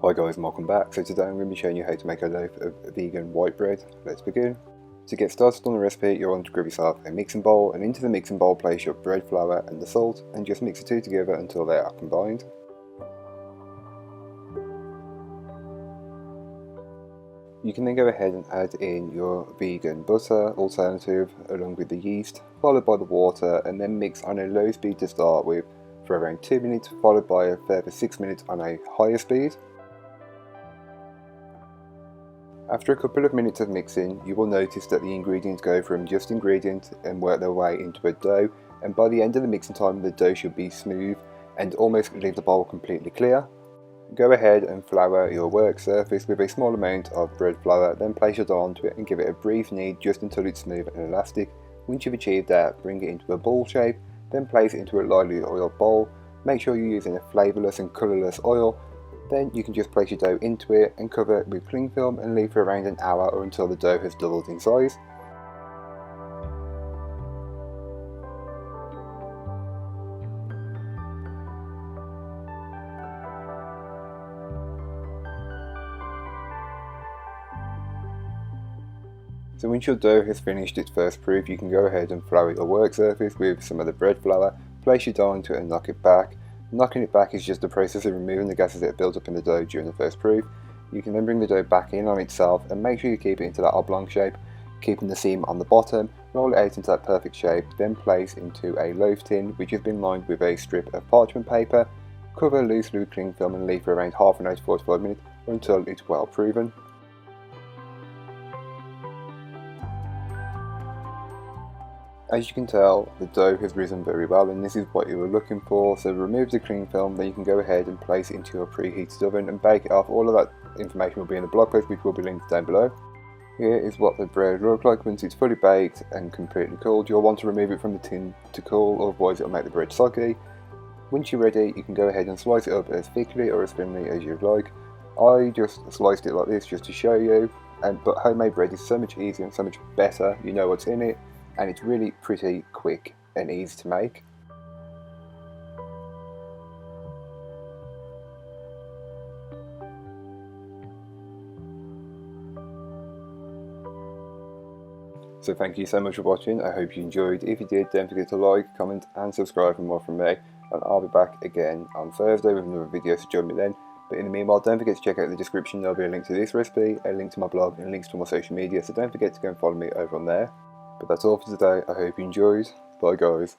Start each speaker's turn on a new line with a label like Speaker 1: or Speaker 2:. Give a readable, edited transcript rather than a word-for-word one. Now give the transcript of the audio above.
Speaker 1: Hi guys and welcome back. So today I'm going to be showing you how to make a loaf of vegan white bread. Let's begin. To get started on the recipe, you'll want to grab yourself a mixing bowl, and into the mixing bowl place your bread flour and the salt, and just mix the two together until they are combined. You can then go ahead and add in your vegan butter alternative along with the yeast, followed by the water, and then mix on a low speed to start with for around 2 minutes, followed by a further 6 minutes on a higher speed. After a couple of minutes of mixing, you will notice that the ingredients go from just ingredients and work their way into a dough, and by the end of the mixing time the dough should be smooth and almost leave the bowl completely clear. Go ahead and flour your work surface with a small amount of bread flour, then place your dough onto it and give it a brief knead just until it's smooth and elastic. Once you've achieved that, bring it into a ball shape, then place it into a lightly oiled bowl. Make sure you're using a flavourless and colourless oil. Then you can just place your dough into it and cover it with cling film and leave for around an hour or until the dough has doubled in size. So once your dough has finished its first proof, you can go ahead and flour your work surface with some of the bread flour, place your dough into it and knock it back. Knocking it back is just the process of removing the gases that have built up in the dough during the first proof. You can then bring the dough back in on itself and make sure you keep it into that oblong shape, keeping the seam on the bottom. Roll it out into that perfect shape, then place into a loaf tin which has been lined with a strip of parchment paper. Cover loosely with cling film and leave for around half an hour to 45 minutes or until it's well proven. As you can tell, the dough has risen very well, and this is what you were looking for. So remove the cling film, then you can go ahead and place it into your preheated oven and bake it off. All of that information will be in the blog post, which will be linked down below. Here is what the bread looks like once it's fully baked and completely cooled. You'll want to remove it from the tin to cool, otherwise it will make the bread soggy. Once you're ready, you can go ahead and slice it up as thickly or as thinly as you'd like. I just sliced it like this just to show you, but homemade bread is so much easier and so much better. You know what's in it, and it's really pretty quick and easy to make. So thank you so much for watching. I hope you enjoyed. If you did, don't forget to like, comment and subscribe for more from me, and I'll be back again on Thursday with another video, so join me then. But in the meanwhile, don't forget to check out the description. There'll be a link to this recipe, a link to my blog, and links to my social media, so don't forget to go and follow me over on there. But that's all for today. I hope you enjoyed. Bye guys.